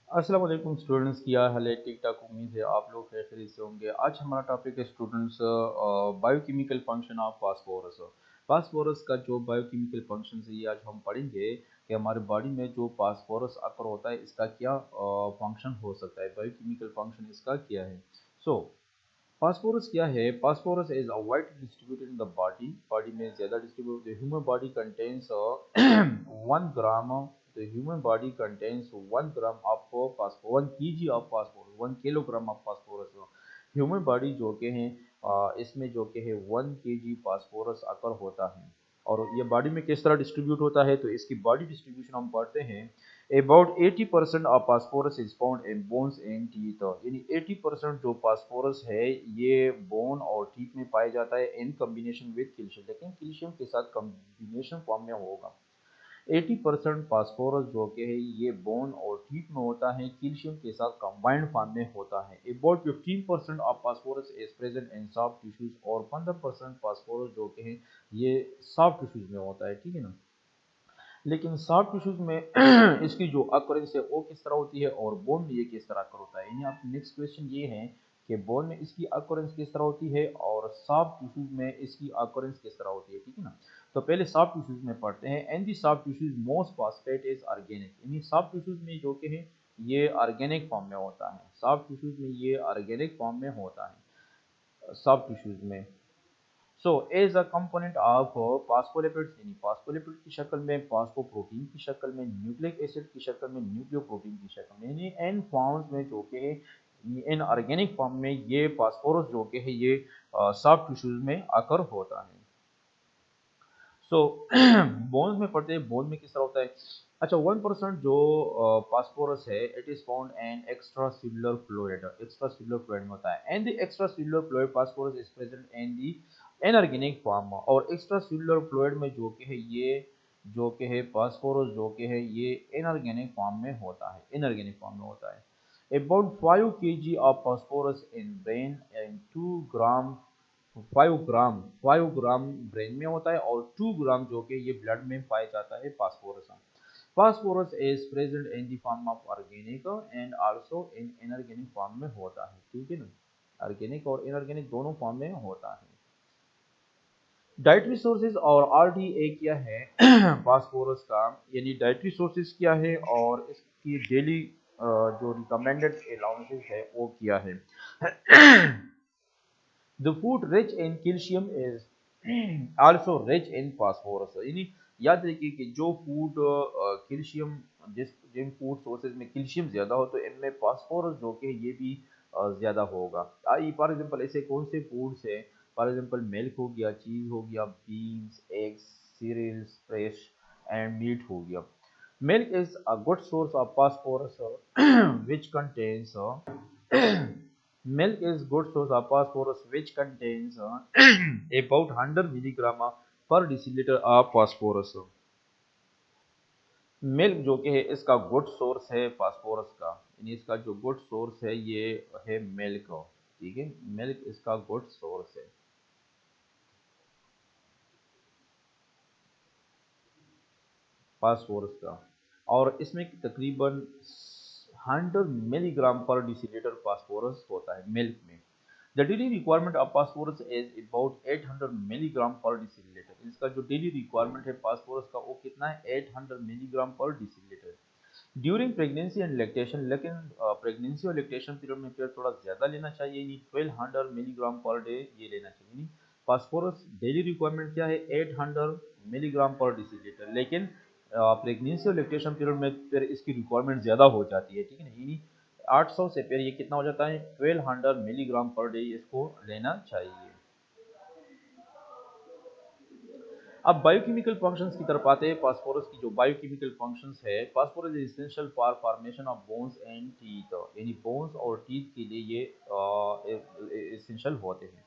अस्सलाम वालेकुम स्टूडेंट्स, क्या हाल है? ठीक ठाक, उम्मीद है आप लोग खैरियत से होंगे। आज हमारा टॉपिक है students biochemical function of phosphorus. Phosphorus का जो बायोकेमिकल फंक्शन है ये आज हम पढ़ेंगे कि हमारे बॉडी में जो फास्फोरस अकर होता है इसका क्या फंक्शन हो सकता है, बायोकेमिकल फंक्शन इसका क्या है। सो फास्फोरस क्या है? Phosphorus is a widely distributed in the body. Body में ज़्यादा distribute. The human body contains 1 gram. The human body contains 1 gram of phosphorus, 1 kg of phosphorus, 1 kilogram of phosphorus. Human body जो के हैं इसमें जो के है 1 kg फास्फोरस अकर होता है। और ये बॉडी में किस तरह डिस्ट्रीब्यूट होता है तो इसकी बॉडी डिस्ट्रीब्यूशन हम पढ़ते हैं। About 80% of phosphorus is found in bones and teeth. यानी 80% जो फास्फोरस है ये बोन और टीथ में पाया जाता है इन कॉम्बिनेशन विद कैल्शियम, लेकिन कैल्शियम के साथ कॉम्बिनेशन फॉर्म में होगा। 80% फास्फोरस जो कि है ये बोन और टीथ में होता है, कैल्शियम के साथ कंबाइंड फॉर्म में होता है। About 15% of phosphorus is present in soft tissues, और 15% फास्फोरस जो कि है ये सॉफ्ट टिश्यूज में होता है, ठीक है ना। लेकिन सॉफ्ट टिश्यूज में इसकी जो अक्रेंस है वो किस तरह होती है और बोन में ये किस तरह अकर होता है। यानी आप नेक्स्ट क्वेश्चन ये है कि बोन में इसकी अक्रेंस किस तरह होती है और सॉफ्ट टिश्यूज में इसकी अक्रेंस किस तरह होती है, ठीक है ना। तो पहले सॉफ्ट टिश्यूज में पढ़ते हैं। And the soft tissues most phosphate is organic. यानी सॉफ्ट टिश्यूज में जो कि है ये ऑर्गेनिक फॉर्म में होता है। सॉफ्ट टिश्यूज में ये ऑर्गेनिक फॉर्म में होता है सॉफ्ट टिश्यूज में। So as a component of phospholipids, यानी फास्फोलिपिड की शक्ल में, फास्फोप्रोटीन की शक्ल में, न्यूक्लिक एसिड की शक्ल में, न्यूक्लियोप्रोटीन की शक्ल में, यानी एन फॉर्म्स में जो कि है इन ऑर्गेनिक फॉर्म में ये फास्फोरस जो कि है ये सॉफ्ट टिश्यूज में आकर होता है। सो बोन्स में पढ़ते हैं, बोन में किस तरह होता है। अच्छा, 1% जो फास्फोरस है it is found an extra cellular fluid, extra cellular fluid में होता है। And the extra cellular fluid phosphorus is present in the inorganic form. और एक्स्ट्रा सेलुलर फ्लूइड में जो कि है ये जो कि है फास्फोरस जो कि है ये इनऑर्गेनिक फॉर्म में होता है, इनऑर्गेनिक फॉर्म में होता है। About 5 kg of phosphorus in brain and 2 gram, 5 gram brain में होता है और 2 ग्राम जो कि ये ब्लड में पाया जाता है phosphorus. Phosphorus is present in the form of organic and also in inorganic form में होता है, ठीक है ना। ऑर्गेनिक और इनऑर्गेनिक दोनों फॉर्म में होता है। डाइटरी सोर्सेज और आरडीए क्या है फास्फोरस का, यानी डाइटरी सोर्सेज क्या है और इसकी डेली जो रिकमेंडेड अलाउंसेस है वो क्या है। The food rich in calcium is also rich in phosphorus. यानी याद रखिए कि जो फूड कैल्शियम, जिन फूड सोर्सेज में कैल्शियम ज़्यादा हो तो इनमें फास्फोरस जो कि ये भी ज़्यादा होगा। आई फॉर एग्जांपल ऐसे कौन से फूड्स हैं? फॉर एग्जांपल मिल्क हो गया, चीज़ हो गया, beans, eggs, cereals, fresh and meat हो गया। Milk is a good source of phosphorus which contains milk is good source of phosphorus which contains about 100 milligram per deciliter of phosphorus। Milk जो कि है इसका good source है phosphorus का, यानी इसका जो गुड सोर्स है ये है मिल्क, ठीक है। मिल्क इसका गुड सोर्स है फास्फोरस का। और इसमें तकरीबन 100 मिलीग्राम पर डिसीलीटर फास्फोरस होता है मिल्क में। The daily requirement of phosphorus is about 800 milligram पर डिसीलीटर। इसका जो डेली रिक्वायरमेंट है फास्फोरस का वो कितना है? 800 मिलीग्राम पर decilitre. During pregnancy and lactation, लेकिन प्रेगनेंसी और लैक्टेशन पीरियड में फिर थोड़ा ज़्यादा लेना चाहिए, यानी 1200 मिलीग्राम पर डे ये लेना चाहिए। फास्फोरस डेली रिक्वायरमेंट क्या है? 800 मिलीग्राम पर डिसीलीटर। लेकिन प्रेगनेंसी और लैक्टेशन पीरियड में फिर इसकी रिक्वायरमेंट ज़्यादा हो जाती है, ठीक है ना। यानी 800 से फिर ये कितना हो जाता है? 1200 मिलीग्राम पर डे इसको लेना चाहिए। अब बायोकेमिकल फंक्शंस की तरफ आते हैं। फास्फोरस की जो बायोकेमिकल फंक्शंस है, phosphorus is essential for formation of bones and teeth, यानी बोन्स और टीथ के लिए ये एसेंशियल होते हैं।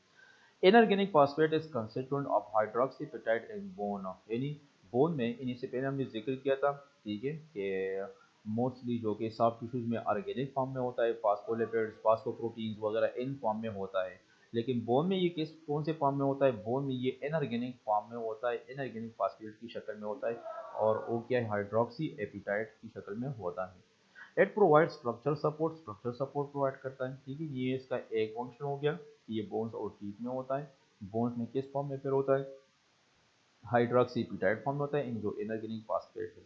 Inorganic phosphate is constituent of hydroxypeptide in bone, यानी बोन में, इन्हीं से पहले हमने जिक्र किया था, ठीक है, कि मोस्टली जो कि सॉफ्ट टिश्यूज में ऑर्गेनिक फॉर्म में होता है, फास्फोलिपिड्स, फास्फोप्रोटीन्स वगैरह इन फॉर्म में होता है। लेकिन बोन में ये किस कौन से फॉर्म में होता है? बोन में ये इनऑर्गेनिक फॉर्म में होता है, इनऑर्गेनिक फॉस्फेट की शक्ल में होता है। और वो क्या है? हाइड्रोक्सी एपिटाइट की शक्ल में होता है। It provide structure support provide करता है, ठीक है। ये इसका एक फंक्शन हो गया कि ये बोन्स और टीथ में होता है। बोन्स में किस फॉर्म में फिर होता है, हाइड्रोक्सीपेटाइड फॉर्म में होता है, इन जो इनऑर्गेनिक फॉस्फेट है।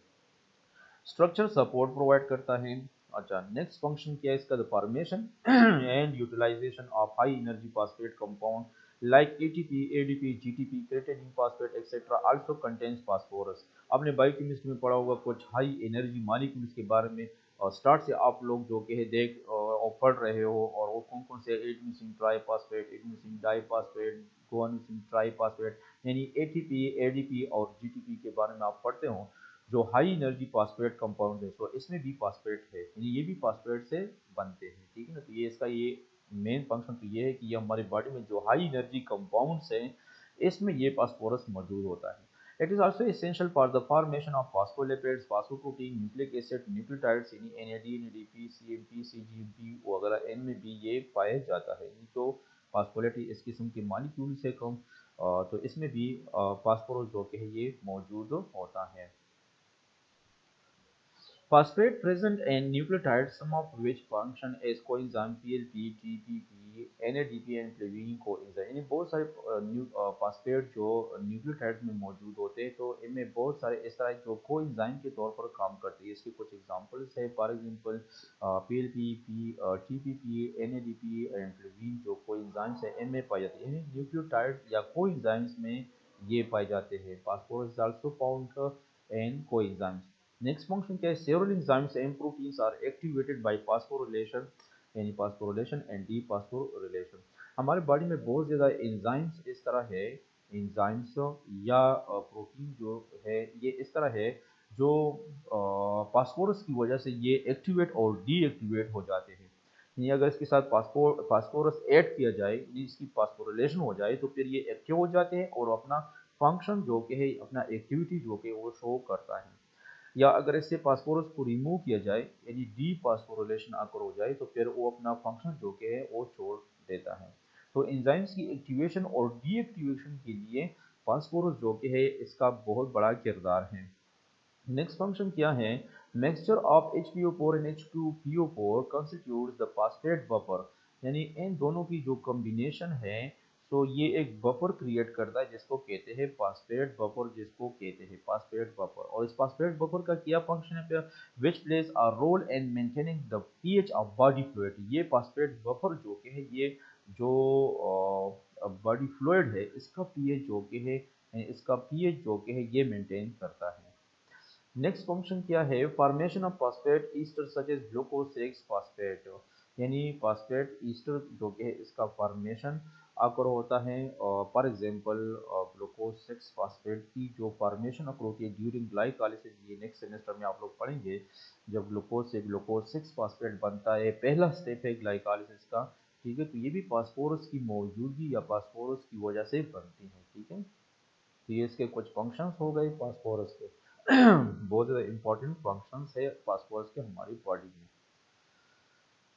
स्ट्रक्चर सपोर्ट प्रोवाइड करता है। अच्छा, नेक्स्ट फंक्शन क्या है इसका, the formation and utilization of high energy phosphate compound like ATP, ADP, GTP, creatinine phosphate etcetera also contains phosphorus. आपने बायोकेमिस्ट्री में पढ़ा होगा कुछ हाई एनर्जी मॉलिक्यूल्स के बारे में, और स्टार्ट से आप लोग जो कि देख और पढ़ रहे हो, और वो कौन कौन से, एडमिसिन ट्राइफॉस्फेट, एडमिसिन डाइफॉस्फेट, गुआनिसिन ट्राइफॉस्फेट, यानी एटीपी, एडीपी और जीटीपी के बारे में आप पढ़ते हो, जो हाई एनर्जी फॉस्फेट कंपाउंड है। तो इसमें भी फॉस्फेट है, यानी ये भी फॉस्फेट से बनते हैं, ठीक है ना। तो ये इसका ये मेन फंक्शन तो ये है कि ये हमारी बॉडी में जो हाई एनर्जी कंपाउंड्स हैं, इसमें ये फास्फोरस मौजूद होता है। It is also essential for the formation of phospholipids, phosphoprotein, nucleic acid, nucleotides यानी एनएडी, एनएडीपी, सीएमपी, सीजीएमपी वगैरह, इनमें भी ये पाया जाता है। जो फास्फोलेट इस किस्म के मॉलिक्यूल से कम, तो इसमें भी फास्फोरस जो कि है ये मौजूद होता है। Phosphate present in nucleotides, some of which function as coenzyme PLP, TPP, NADP and flavin coenzyme। यानी बहुत सारे फास्फेट जो न्यूक्लियोटाइड्स में मौजूद होते हैं, तो इनमें बहुत सारे इस तरह जो कोएंजाइम के तौर पर काम करते हैं। इसके कुछ एग्जांपल्स है, for example PLP, TPP, NADP and flavin जो कोएंजाइम्स है इनमें पाए जाते हैं। न्यूक्लियोटाइड या कोएंजाइम्स में ये पाए जाते हैं। Phosphorus also found in coenzymes. Next function क्या है, several enzymes and proteins are activated by phosphorylation, यानी फास्फोरिलेशन एंड डीफास्फोरिलेशन। हमारे बॉडी में बहुत ज़्यादा एंजाइम्स इस तरह है, एंजाइम्स या प्रोटीन जो है ये इस तरह है, जो फास्फोरस की वजह से ये एक्टिवेट और डीएक्टिवेट हो जाते हैं। यानी अगर इसके साथ फास्फोरस ऐड किया जाए, यानी इसकी फास्फोरिलेशन हो जाए, तो फिर ये एक्टिव हो जाते हैं और अपना फंक्शन जो कि है, अपना एक्टिविटी जो कि वो शो करता है। या अगर इससे फास्फोरस को रिमूव किया जाए, यानी डीफास्फोरिलेशन अगर हो जाए, तो फिर वो अपना फंक्शन जो कि है वो छोड़ देता है। तो एंजाइम्स की एक्टिवेशन और डीएक्टिवेशन के लिए फास्फोरस जो कि है इसका बहुत बड़ा किरदार है। नेक्स्ट फंक्शन क्या है, mixture of HPO4 and H2PO4 constitutes the phosphate buffer. यानी इन दोनों की जो कॉम्बिनेशन है, तो ये एक बफर क्रिएट करता है जिसको कहते हैं फास्फेट बफर, जिसको कहते हैं फास्फेट बफर। और इस फास्फेट बफर का क्या फंक्शन है, which plays a role in maintaining the pH of body fluid. ये फास्फेट बफर जो कि है ये जो बॉडी फ्लूइड है इसका पीएच जो कि है, इसका पीएच जो कि है ये मेंटेन करता है। नेक्स्ट फंक्शन क्या है, formation of phosphate ester such as glucose 6 phosphate. यानी फॉस्फेट ईस्टर जो कि है इसका फॉर्मेशन अकर होता है, और फॉर एग्जांपल ग्लूकोज 6 फॉस्फेट की जो फॉर्मेशन अकर होती है ड्यूरिंग ग्लाइकोलाइसिस, ये नेक्स्ट सेमेस्टर में आप लोग पढ़ेंगे। जब ग्लूकोज से ग्लूकोज 6 फॉस्फेट बनता है, पहला स्टेप है ग्लाइकोलाइसिस का, ठीक है। तो ये भी फास्फोरस की मौजूदगी या फास्फोरस की वजह से बनती है, ठीक है। तो ये इसके कुछ फंक्शंस हो गए फास्फोरस के। बहुत ज़्यादा इंपॉर्टेंट फंक्शंस है फास्फोरस के हमारी बॉडी में।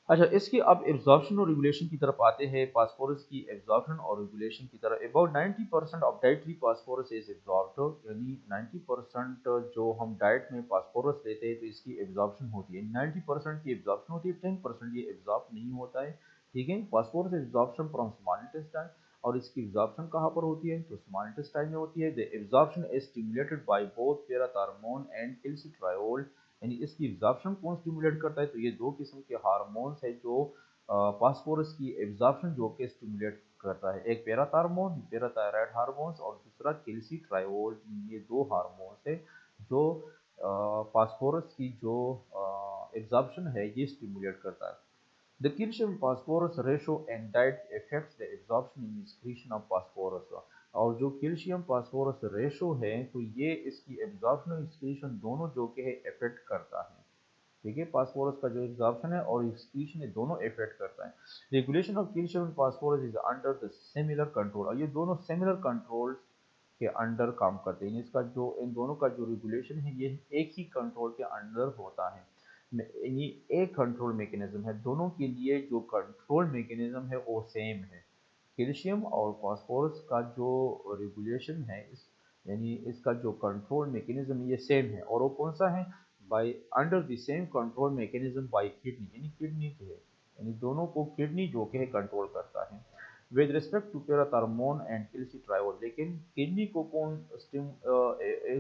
अच्छा, इसकी अब एब्जॉर्प्शन और रेगुलेशन की तरफ आते हैं। फास्फोरस की एब्जॉर्प्शन और रेगुलेशन की तरफ, about 90% of dietary phosphorus is absorbed. यानी 90% जो हम डाइट में फास्फोरस लेते हैं तो इसकी एब्जॉर्प्शन होती है। 90% की एब्जॉर्प्शन होती है, 10% ये एब्जॉर्ब नहीं होता है, ठीक है। Phosphorus absorption from small intestine, और इसकी एब्जॉर्प्शन कहाँ पर होती है, तो स्मॉल इंटेस्टाइन में होती है। The absorption is stimulated by both parathormone and calcitriol. यानी इसकी एब्जॉर्प्शन कौन स्टिमुलेट करता है, तो ये दो किस्म के हार्मोन्स है जो फास्फोरस की एब्जॉर्प्शन जो कि स्टिमुलेट करता है। एक पैराथर्मोन, पैराथायराइड हार्मोन्स, और दूसरा कैल्सिट्रियोल। ये दो हार्मोन्स है जो फास्फोरस की जो एब्जॉर्प्शन है ये स्टिमुलेट करता है। The calcium-phosphorus ratio and diet affects the absorption and excretion of phosphorus। और जो कैल्शियम फास्फोरस रेशो है, तो ये इसकी एब्जॉर्प्शन और एक्सक्रीशन दोनों जो कि है इफेक्ट करता है, ठीक है। फास्फोरस का जो एब्जॉर्प्शन है और एक्सक्रीशन है दोनों इफेक्ट करता है। Regulation of calcium and phosphorus is under the similar control. और ये दोनों सिमिलर कंट्रोल के अंडर काम करते हैं। इसका जो इन दोनों का जो रेगुलेशन है ये एक ही कंट्रोल के अंडर होता है। ये एक कंट्रोल मैकेनिज्म है, दोनों के लिए जो कंट्रोल मैकेनिज्म है वो सेम है। कैल्शियम और फास्फोरस का जो रेगुलेशन है यानी इसका जो कंट्रोल मैकेनिज्म ये सेम है, और वो कौन सा है, by under the same control mechanism bye kidney, यानी किडनी जो है, यानी दोनों को किडनी जो कि है कंट्रोल करता है। With respect to parathormone and कैल्सिट्रायोल, लेकिन किडनी को कौन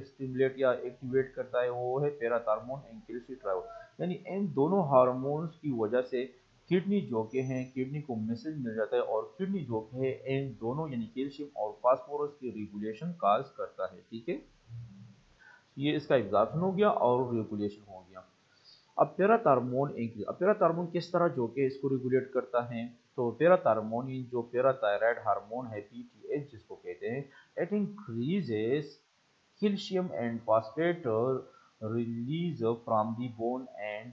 स्टिमुलेट या एक्टिवेट करता है, वो है पैराथर्मोन एंड कैल्सिट्रायोल, यानी इन दोनों हार्मोन्स की वजह से किडनी जो के हैं, किडनी को मैसेज मिल जाता है और किडनी जो के है इन दोनों यानी कैल्शियम और फास्फोरस की रेगुलेशन काज करता है। ठीक है, ये इसका एब्जॉर्प्शन हो गया और रेगुलेशन हो गया। अब पैराथर्मोन इंक्रीज, अब पैराथर्मोन किस तरह जो कि इसको रेगुलेट करता है, तो पैराथर्मोन जो पैराथायराइड हार्मोन है पीटीएच जिसको कहते हैं, it increases calcium and phosphate release from the bone and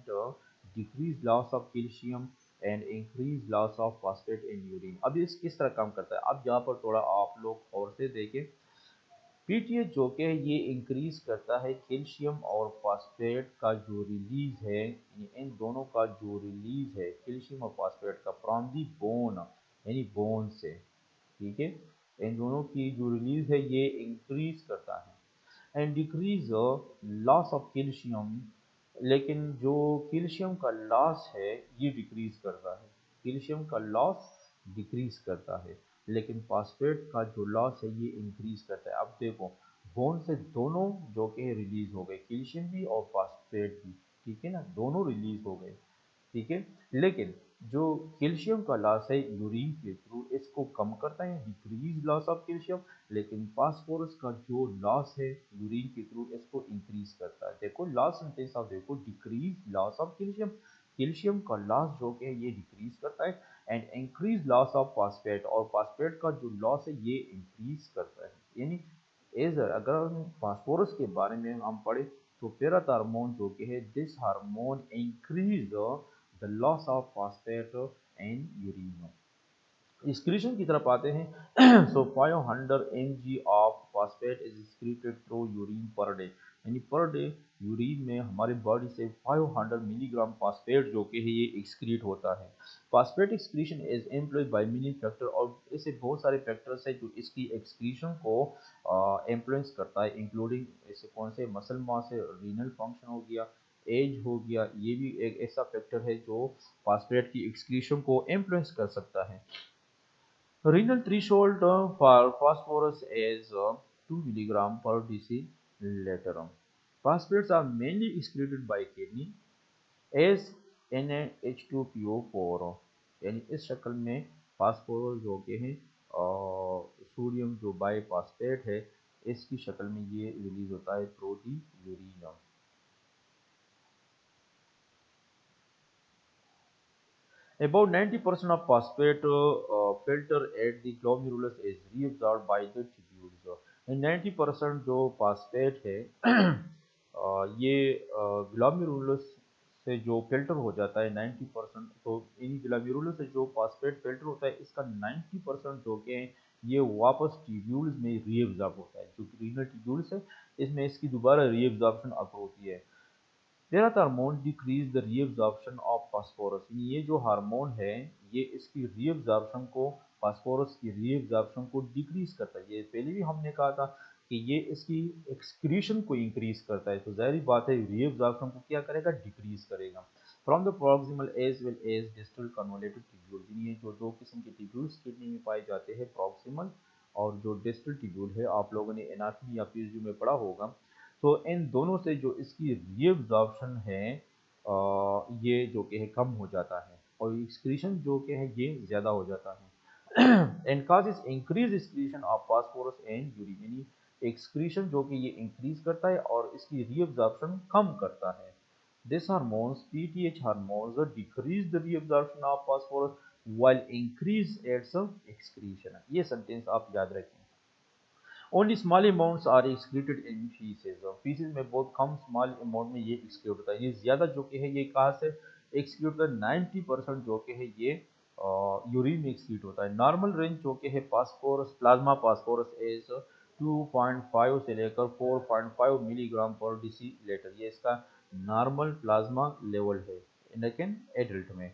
decrease loss of calcium and increase loss of phosphate in urine। अब ये किस तरह काम करता है, अब यहाँ पर थोड़ा आप लोग और से देखें। पीटीएच जो कि ये इंक्रीज करता है कैल्शियम और फास्फेट का जो रिलीज है, इन दोनों का जो रिलीज है कैल्शियम और फास्फेट का फ्रॉम दी बोन, यानी बोन से। ठीक है, इन दोनों की जो रिलीज है ये इंक्रीज करता है and decrease loss of calcium, लेकिन जो कैल्शियम का लॉस है ये डिक्रीज करता है, कैल्शियम का लॉस डिक्रीज करता है, लेकिन फास्फेट का जो लॉस है ये इंक्रीज करता है। अब देखो, बोन से दोनों जो कि रिलीज हो गए, कैल्शियम भी और फास्फेट भी, ठीक है ना, दोनों रिलीज हो गए। ठीक है, लेकिन जो कैल्शियम का लॉस है यूरिन के थ्रू इसको कम करता है, डिक्रीज लॉस ऑफ कैल्शियम, लेकिन फास्फोरस का जो लॉस है यूरिन के थ्रू इसको इंक्रीज करता है। देखो लास्ट सेंटेंस आप देखो, decrease loss of calcium, calcium का लॉस जो कि ये डिक्रीज करता है and increase loss of phosphate, और फास्फेट का जो लॉस है ये इंक्रीज करता है। यानी अगर हम फास्फोरस के बारे में हम पढ़े तो पैराथर्मोन जो कि है this hormone increase the loss of phosphate in urine. Excretion की तरफ आते हैं सो 500 mg of phosphate is excreted through urine per day, यानी पर डे यूरिन में हमारी बॉडी से 500 मिलीग्राम फास्फेट जो कि है ये एक्सक्रीट होता है। Phosphate excretion is employed by many factor, और इससे बहुत सारे फैक्टर्स है जो इसकी एक्सक्रीशन को इन्फ्लुएंस करता है, इंक्लूडिंग ऐसे कौन से, मसल मास है, रीनल फंक्शन हो गया, एज हो गया, ये भी एक ऐसा फैक्टर है जो फास्फेट की एक्सक्रीशन को इन्फ्लुएंस कर सकता है। Renal threshold for phosphorus is 2 milligram per deciliter. Phosphates are mainly excreted by kidney as NaH2PO4, यानी इस शक्ल में फास्फोरस जो के हैं सोडियम जो बाईफास्फेट है इसकी शक्ल में ये रिलीज होता है through the urine. About 90% of phosphate filter at the glomerulus is reabsorbed by the tubules. 90% जो फास्फेट है ये ग्लोमेरुलस से जो फिल्टर हो जाता है 90%, तो इन ग्लोमेरुलस से जो फास्फेट फिल्टर होता है इसका 90% जो कि ये वापस ट्यूब्यूल्स में रीअब्जॉर्ब होता है, जो रीनल ट्यूब्यूल्स है इसमें इसकी दोबारा रीअब्जॉर्प्शन अकर होती है। Parathormone decrease the reabsorption of phosphorus, ये जो हार्मोन है ये इसकी रीअब्जॉर्प्शन को, फास्फोरस की रीअब्जॉर्प्शन को डिक्रीज करता है। ये पहले भी हमने कहा था कि ये इसकी एक्सक्रीशन को इंक्रीज करता है, तो जाहिर बात है रीअब्जॉर्प्शन को क्या करेगा, डिक्रीज करेगा। From the proximal as well as distal convoluted tubule, ये जो दो किस्म के ट्यूब्यूल्स किडनी में पाए जाते हैं, प्रॉक्सिमल और जो डिस्टल ट्यूब्यूल है, आप लोगों ने एनाटॉमी या पीएचडी में पढ़ा होगा। तो इन दोनों से जो इसकी रीअब्जॉर्प्शन है ये जो कि है कम हो जाता है और एक्सक्रीशन जो कि है ये ज़्यादा हो जाता है and causes increase excretion of phosphorus and urine, यानी एक्सक्रीशन जो कि ये इंक्रीज करता है और इसकी रीअब्जॉर्प्शन कम करता है। This hormones PTH hormones decrease the reabsorption of phosphorus while increase its excretion. ये सेंटेंस आप याद रखें। Only small amounts are excreted in faeces, और फीसेज में बहुत कम स्मॉल अमाउंट में ये एक्सक्रीट होता है। ये ज़्यादा जो कि है ये कहाँ से एक्सक्रीट होता है, 90% जो कि है ये यूरिन में एक्सक्रीट होता है। नॉर्मल रेंज जो कि है फास्फोरस, प्लाज्मा फास्फोरस इज 2.5 से लेकर 4.5 मिलीग्राम पर डेसीलीटर, ये इसका नॉर्मल प्लाज्मा लेवल है लेकिन एडल्ट में।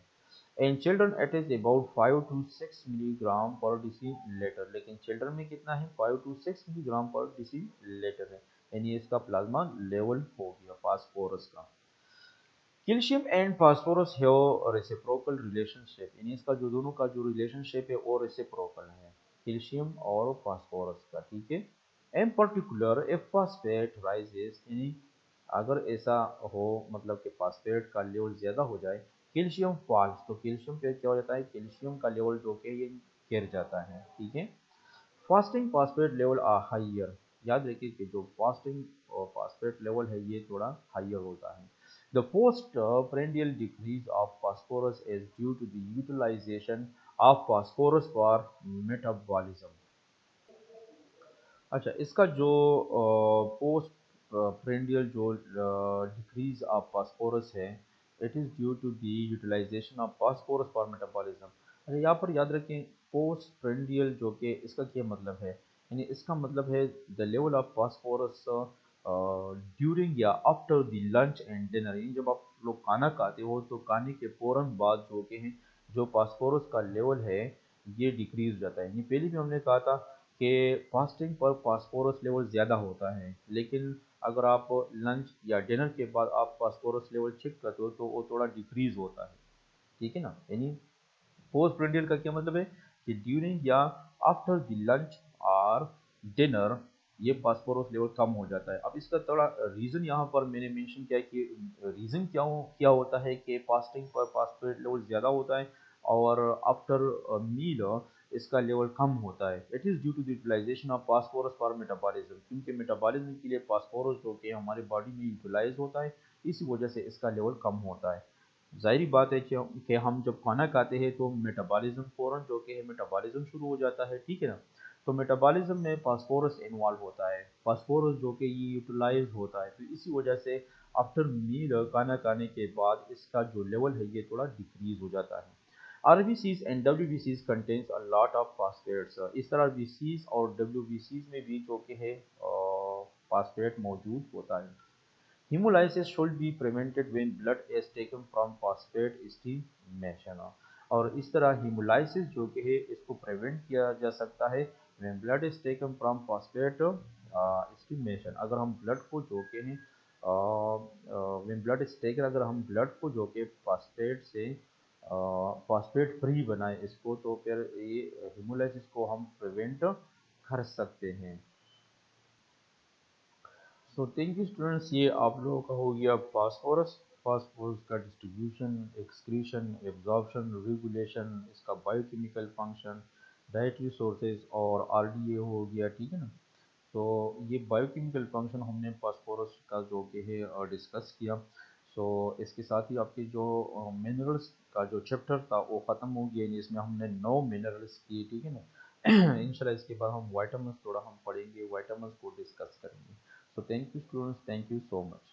In children it is about 5 to 6 milligram पर डेसीलीटर, लेकिन चिल्ड्रन में कितना है, 5 to 6 मिलीग्राम पर डेसीलीटर है। यानी इसका प्लाज्मा लेवल हो गया फास्फोरस का। Calcium and phosphorus have reciprocal relationship, यानी इसका जो दोनों का जो रिलेशनशिप है वो रेसिप्रोकल है, कैल्शियम और फास्फोरस का, ठीक है। इन पर्टिकुलर इफ फास्फेट राइजेस, यानी अगर ऐसा हो मतलब कि फास्फेट का लेवल ज़्यादा हो जाए, कैल्शियम फॉल्स, तो कैल्शियम पे क्या हो जाता है, कैल्शियम का लेवल जो कि ये गिर जाता है, ठीक है। Fasting phosphate level are higher, याद रखिए कि जो फास्टिंग और फास्फेट लेवल है ये थोड़ा हाइयर होता है। The post prandial decrease of phosphorus is due to the utilization of phosphorus for metabolism। अच्छा, इसका जो पोस्ट प्रेंडियल जो डिक्रीज ऑफ फास्फोरस है, it is due to the utilization of phosphorus for metabolism. अच्छा, यहाँ पर याद रखें पोस्ट प्रेंडियल जो कि इसका क्या मतलब है, यानी इसका मतलब है the level of phosphorus during या after the lunch and dinner, यानी जब आप लोग खाना खाते हो तो खाने के फ़ौरन बाद जो कि हैं जो फास्फोरस का लेवल है ये डिक्रीज हो जाता है। ये पहले भी हमने कहा था कि फास्टिंग पर फास्फोरस लेवल ज़्यादा होता है, लेकिन अगर आप लंच या डिनर के बाद आप फास्फोरस लेवल चेक करते हो तो वो थोड़ा डिक्रीज होता है, ठीक है ना। यानी पोस्ट प्रेंडियल का क्या मतलब है कि ड्यूरिंग या आफ्टर द लंच और डिनर ये फास्फोरस लेवल कम हो जाता है। अब इसका थोड़ा रीज़न यहाँ पर मैंने मेंशन किया कि रीज़न क्या होता है कि फास्टिंग पर फास्फोरेट लेवल ज़्यादा होता है और आफ्टर मील इसका लेवल कम होता है। It is due to the utilization of phosphorus for metabolism, क्योंकि मेटाबॉलिज्म के लिए फास्फोरस जो कि हमारी बॉडी में यूटिलाइज होता है, इसी वजह से इसका लेवल कम होता है। ज़ाहिर बात है कि हम जब खाना खाते हैं तो मेटाबॉलिज्म फ़ौरन जो कि है मेटाबॉलिज्म शुरू हो जाता है, ठीक है ना। तो मेटाबॉलिज्म में फास्फोरस इन्वॉल्व होता है, फास्फोरस जो कि ये यूटिलाइज होता है, तो इसी वजह से आफ्टर मील खाना खाने के बाद इसका जो लेवल है ये थोड़ा डिक्रीज हो जाता है। आरबीसीज एंड डब्ल्यूबीसीज contains a lot of phosphates, इस तरह बीसीज और डब्ल्यूबीसीज में भी जो कि है फास्फेट मौजूद होता है। Hemolysis should be prevented when blood is taken from phosphate estimation, और इस तरह hemolysis जो कि है इसको प्रिवेंट किया जा सकता है when blood is taken from phosphate estimation, अगर हम ब्लड को जो कि है when blood is taken, अगर हम ब्लड को जो कि फास्फेट से फास्फेट फ्री बनाए इसको, तो फिर ये हेमोलाइसिस को हम प्रिवेंट कर सकते हैं। सो थैंक यू स्टूडेंट्स, ये आप लोगों का हो गया फास्फोरस, फास्फोरस का डिस्ट्रीब्यूशन, एक्सक्रीशन, एब्जॉर्प्शन, रेगुलेशन, इसका बायोकेमिकल फंक्शन, डाइटरी सोर्सेज और आरडीए हो गया, ठीक है ना। तो ये बायोकेमिकल फंक्शन हमने फास्फोरस का जो कि है डिस्कस किया। सो इसके साथ ही आपके जो मिनरल्स का जो चैप्टर था वो ख़त्म हो गया, इसमें हमने 9 मिनरल्स किए, ठीक है ना। इंशाल्लाह इसके बाद हम वाइटामिन थोड़ा हम पढ़ेंगे, वाइटामिन को डिस्कस करेंगे। So thank you students, thank you so much.